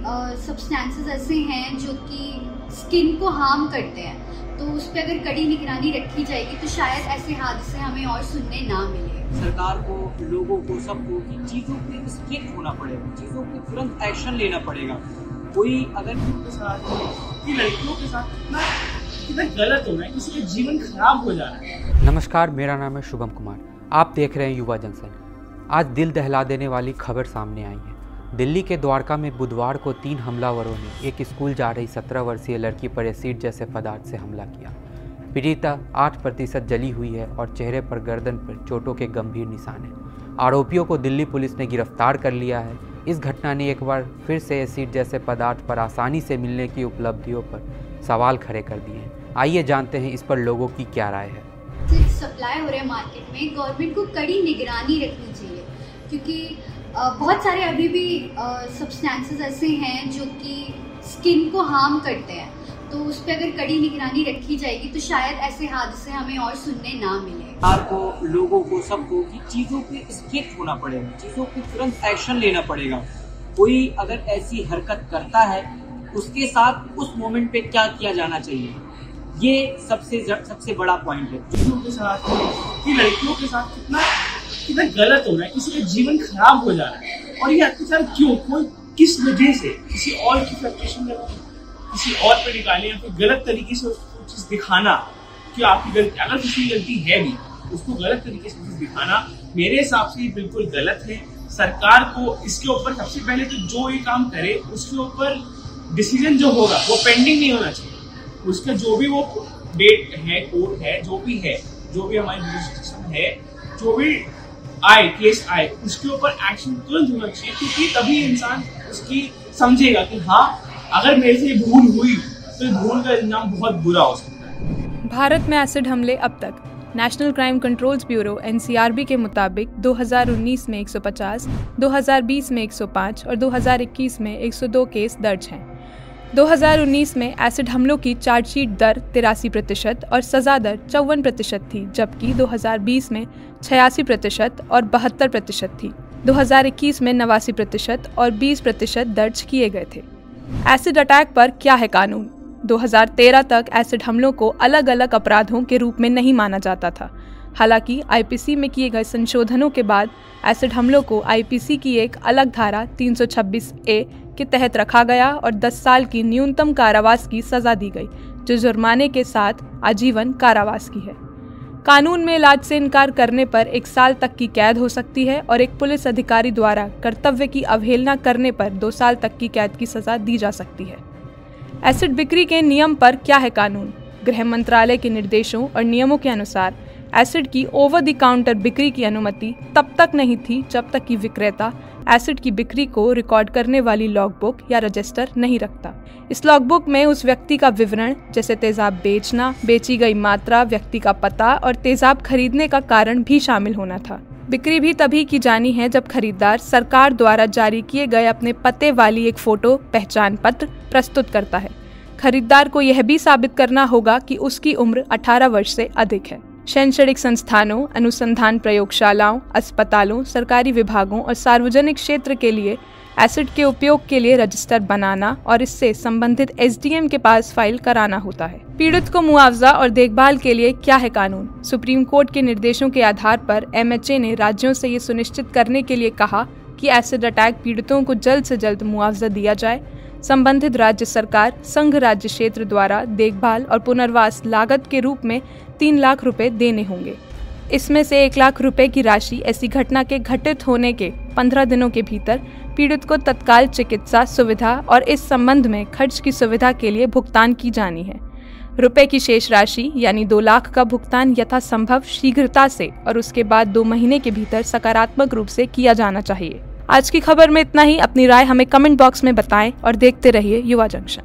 Substances ऐसे हैं जो कि स्किन को हार्म करते हैं, तो उस पर अगर कड़ी निगरानी रखी जाएगी तो शायद ऐसे हादसे हमें और सुनने ना मिले। सरकार को, लोगों को, सबको कि चीज़ों पे स्ट्रिक्ट होना पड़ेगा, चीज़ों पे तुरंत एक्शन लेना पड़ेगा। कोई अगर लड़कियों के साथ कितना गलत हो रहा है, किसी का जीवन खराब हो जा रहा है। नमस्कार, मेरा नाम है शुभम कुमार। आप देख रहे हैं युवा जंक्शन। आज दिल दहला देने वाली खबर सामने आई है। दिल्ली के द्वारका में बुधवार को 3 हमलावरों ने एक स्कूल जा रही 17 वर्षीय लड़की पर एसिड जैसे पदार्थ से हमला किया। पीड़िता 8% जली हुई है और चेहरे पर, गर्दन पर चोटों के गंभीर निशान हैं। आरोपियों को दिल्ली पुलिस ने गिरफ्तार कर लिया है। इस घटना ने एक बार फिर से एसिड जैसे पदार्थ पर आसानी से मिलने की उपलब्धियों पर सवाल खड़े कर दिए हैं। आइए जानते हैं इस पर लोगों की क्या राय है। सप्लाई हो रहा है मार्केट में, गवर्नमेंट को कड़ी निगरानी रखनी चाहिए, क्योंकि बहुत सारे अभी भी सब्सटेंसेस ऐसे हैं जो कि स्किन को हार्म करते हैं, तो उस पर अगर कड़ी निगरानी रखी जाएगी तो शायद ऐसे हादसे हमें और सुनने ना मिले। सरकार को, लोगों को, सबको कि चीज़ों पे स्ट्रिक्ट होना पड़ेगा, चीज़ों पे तुरंत एक्शन लेना पड़ेगा। कोई अगर ऐसी हरकत करता है, उसके साथ उस मोमेंट पे क्या किया जाना चाहिए, ये सबसे बड़ा पॉइंट है। लड़कियों के साथ कितना गलत हो रहा है, किसी का जीवन खराब हो जा रहा है। और ये अत्याचार क्यों, कोई किस वजह से, किसी और की फ्रस्ट्रेशन में किसी और पे निकाले या फिर गलत तरीके से उसको चीज दिखाना कि आपकी गलती, अगर किसी की गलती है भी उसको गलत तरीके से चीज दिखाना मेरे हिसाब से बिल्कुल गलत है। सरकार को इसके ऊपर सबसे पहले तो जो ये काम करे उसके ऊपर डिसीजन जो होगा वो पेंडिंग नहीं होना चाहिए। उसका जो भी वो डेट है, कोर्ट है, जो भी हमारी जुडिशल है, जो भी आए केस आए, उसके ऊपर एक्शन तुरंत होना चाहिए, क्योंकि तभी इंसान उसकी समझेगा कि हाँ, अगर मेरे से भूल हुई तो भूल का अंजाम बहुत बुरा हो सकता है। भारत में एसिड हमले अब तक national crime controls bureau (NCRB) के मुताबिक 2019 में 150, 2020 में 105 और 2021 में 102 केस दर्ज हैं। 2019 में एसिड हमलों की चार्जशीट दर 83% और सजा दर 54% थी, जबकि 2020 में 86% और 72% थी। 2021 में 89% और 20% दर्ज किए गए थे। एसिड अटैक पर क्या है कानून? 2013 तक एसिड हमलों को अलग अलग अपराधों के रूप में नहीं माना जाता था। हालांकि आईपीसी में किए गए संशोधनों के बाद एसिड हमलों को आईपीसी की एक अलग धारा 326A के तहत रखा गया और 10 साल की न्यूनतम कारावास की सजा दी गई, जो जुर्माने के साथ आजीवन कारावास की है। कानून में इलाज से इनकार करने पर 1 साल तक की कैद हो सकती है और एक पुलिस अधिकारी द्वारा कर्तव्य की अवहेलना करने पर 2 साल तक की कैद की सजा दी जा सकती है। एसिड बिक्री के नियम पर क्या है कानून? गृह मंत्रालय के निर्देशों और नियमों के अनुसार एसिड की ओवर द काउंटर बिक्री की अनुमति तब तक नहीं थी जब तक कि विक्रेता एसिड की बिक्री को रिकॉर्ड करने वाली लॉगबुक या रजिस्टर नहीं रखता। इस लॉगबुक में उस व्यक्ति का विवरण, जैसे तेजाब बेचना, बेची गई मात्रा, व्यक्ति का पता और तेजाब खरीदने का कारण भी शामिल होना था। बिक्री भी तभी की जानी है जब खरीदार सरकार द्वारा जारी किए गए अपने पते वाली एक फोटो पहचान पत्र प्रस्तुत करता है। खरीदार को यह भी साबित करना होगा कि उसकी उम्र 18 वर्ष से अधिक है। शैक्षणिक संस्थानों, अनुसंधान प्रयोगशालाओं, अस्पतालों, सरकारी विभागों और सार्वजनिक क्षेत्र के लिए एसिड के उपयोग के लिए रजिस्टर बनाना और इससे संबंधित एसडीएम के पास फाइल कराना होता है। पीड़ित को मुआवजा और देखभाल के लिए क्या है कानून? सुप्रीम कोर्ट के निर्देशों के आधार पर MHA ने राज्यों से ये सुनिश्चित करने के लिए कहा कि एसिड अटैक पीड़ितों को जल्द से जल्द मुआवजा दिया जाए। संबंधित राज्य सरकार संघ राज्य क्षेत्र द्वारा देखभाल और पुनर्वास लागत के रूप में 3 लाख रुपए देने होंगे। इसमें से 1 लाख रुपए की राशि ऐसी घटना के घटित होने के 15 दिनों के भीतर पीड़ित को तत्काल चिकित्सा सुविधा और इस संबंध में खर्च की सुविधा के लिए भुगतान की जानी है। रुपए की शेष राशि यानी 2 लाख का भुगतान यथासंभव शीघ्रता से और उसके बाद 2 महीने के भीतर सकारात्मक रूप से किया जाना चाहिए। आज की खबर में इतना ही। अपनी राय हमें कमेंट बॉक्स में बताएं और देखते रहिए युवा जंक्शन।